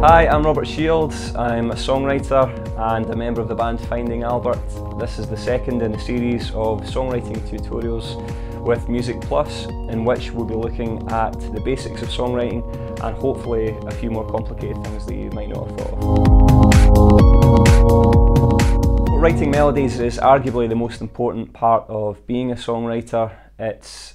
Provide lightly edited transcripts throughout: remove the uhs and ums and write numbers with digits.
Hi, I'm Robert Shields. I'm a songwriter and a member of the band Finding Albert. This is the second in a series of songwriting tutorials with Music Plus, in which we'll be looking at the basics of songwriting and hopefully a few more complicated things that you might not have thought of. Writing melodies is arguably the most important part of being a songwriter. It's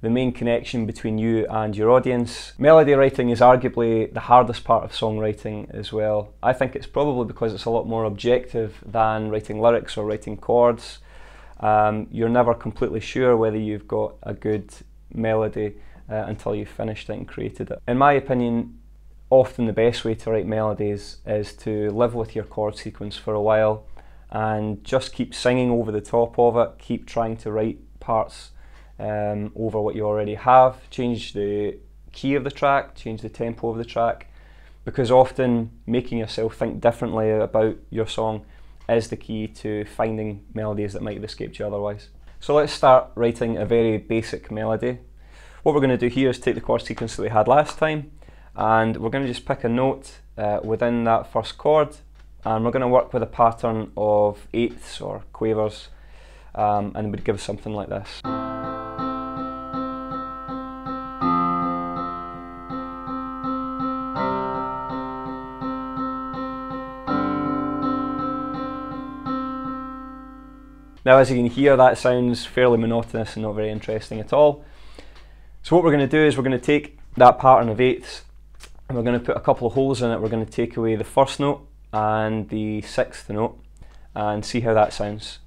the main connection between you and your audience. Melody writing is arguably the hardest part of songwriting as well. I think it's probably because it's a lot more objective than writing lyrics or writing chords. You're never completely sure whether you've got a good melody until you've finished it and created it. In my opinion, often the best way to write melodies is to live with your chord sequence for a while and just keep singing over the top of it, keep trying to write parts over what you already have, change the key of the track, change the tempo of the track, because often making yourself think differently about your song is the key to finding melodies that might have escaped you otherwise. So let's start writing a very basic melody. What we're going to do here is take the chord sequence that we had last time, and we're going to just pick a note within that first chord, and we're going to work with a pattern of eighths or quavers, and it would give something like this. Now, as you can hear, that sounds fairly monotonous and not very interesting at all. So what we're going to do is we're going to take that pattern of eighths and we're going to put a couple of holes in it. We're going to take away the first note and the sixth note and see how that sounds.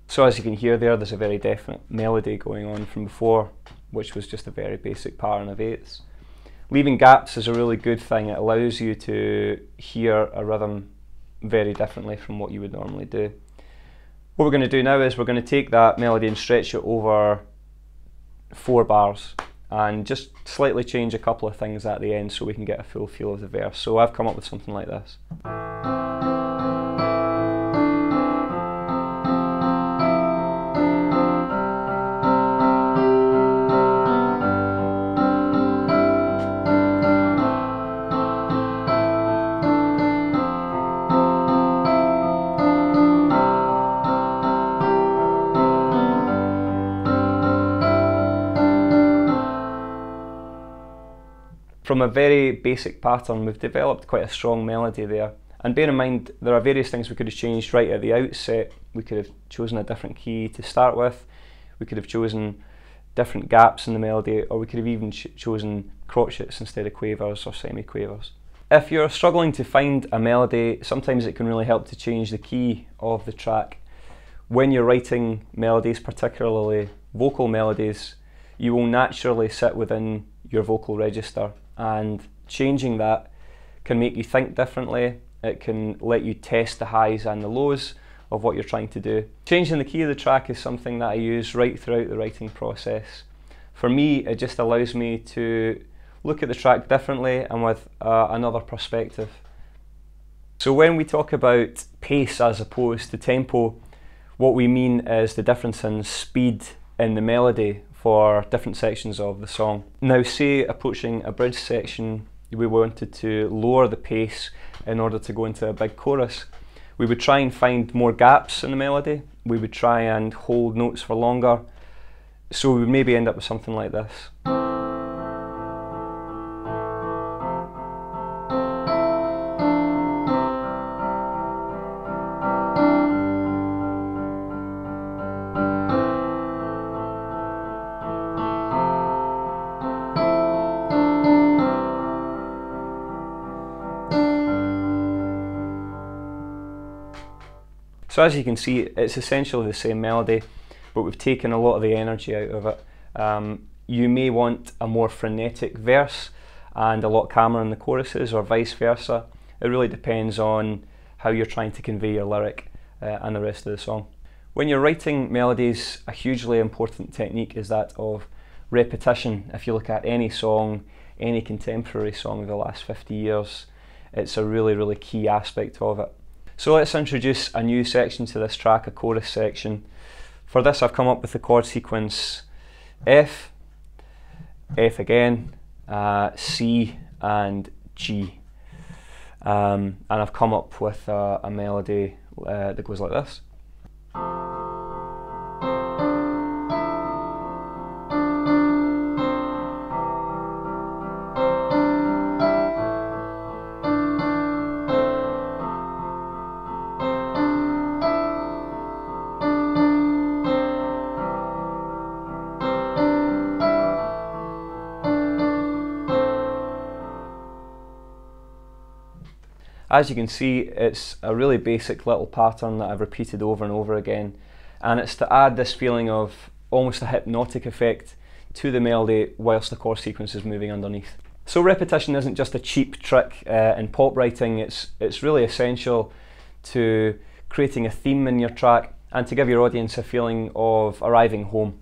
So as you can hear there's a very definite melody going on from before, which was just a very basic pattern of eighths. Leaving gaps is a really good thing. It allows you to hear a rhythm very differently from what you would normally do. What we're going to do now is we're going to take that melody and stretch it over 4 bars and just slightly change a couple of things at the end so we can get a full feel of the verse. So I've come up with something like this. From a very basic pattern, we've developed quite a strong melody there. And bear in mind, there are various things we could have changed right at the outset. We could have chosen a different key to start with. We could have chosen different gaps in the melody, or we could have even chosen crotchets instead of quavers or semi-quavers. If you're struggling to find a melody, sometimes it can really help to change the key of the track. When you're writing melodies, particularly vocal melodies, you will naturally sit within your vocal register, and changing that can make you think differently. It can let you test the highs and the lows of what you're trying to do. Changing the key of the track is something that I use right throughout the writing process. For me, it just allows me to look at the track differently and with another perspective. So when we talk about pace as opposed to tempo, what we mean is the difference in speed in the melody for different sections of the song. Now, say approaching a bridge section, we wanted to lower the pace in order to go into a big chorus. We would try and find more gaps in the melody. We would try and hold notes for longer. So we would maybe end up with something like this. So as you can see, it's essentially the same melody, but we've taken a lot of the energy out of it. You may want a more frenetic verse and a lot calmer in the choruses, or vice versa. It really depends on how you're trying to convey your lyric and the rest of the song. When you're writing melodies, a hugely important technique is that of repetition. If you look at any song, any contemporary song of the last 50 years. It's a really, really key aspect of it. So let's introduce a new section to this track, a chorus section. For this I've come up with the chord sequence F, F again, C and G. And I've come up with a melody that goes like this. As you can see, it's a really basic little pattern that I've repeated over and over again, and it's to add this feeling of almost a hypnotic effect to the melody whilst the chord sequence is moving underneath. So repetition isn't just a cheap trick in pop writing, it's really essential to creating a theme in your track and to give your audience a feeling of arriving home.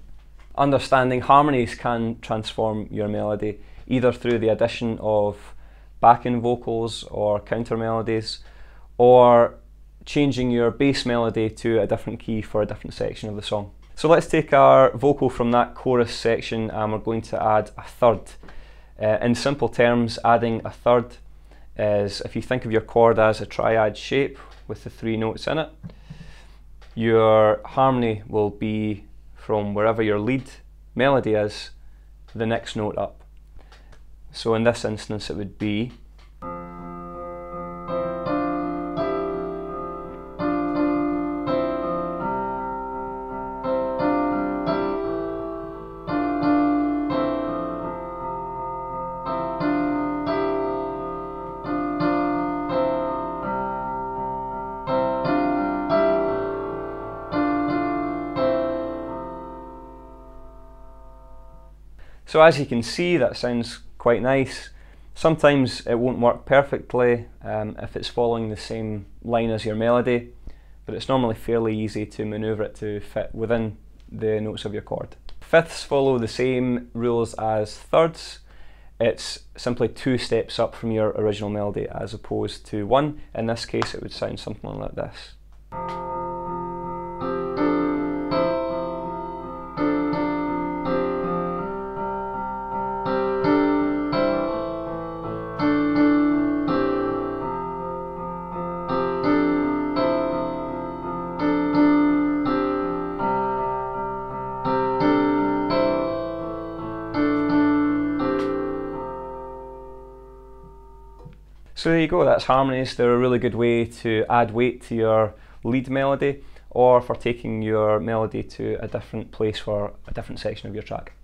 Understanding harmonies can transform your melody, either through the addition of backing vocals or counter melodies, or changing your bass melody to a different key for a different section of the song. So let's take our vocal from that chorus section and we're going to add a third. In simple terms, adding a third is, if you think of your chord as a triad shape with the 3 notes in it, your harmony will be from wherever your lead melody is, the next note up. So in this instance it would be So as you can see, that sounds quite nice. Sometimes it won't work perfectly if it's following the same line as your melody, but it's normally fairly easy to manoeuvre it to fit within the notes of your chord. Fifths follow the same rules as thirds. It's simply 2 steps up from your original melody as opposed to 1. In this case it would sound something like this. So there you go, that's harmonies. They're a really good way to add weight to your lead melody, or for taking your melody to a different place for a different section of your track.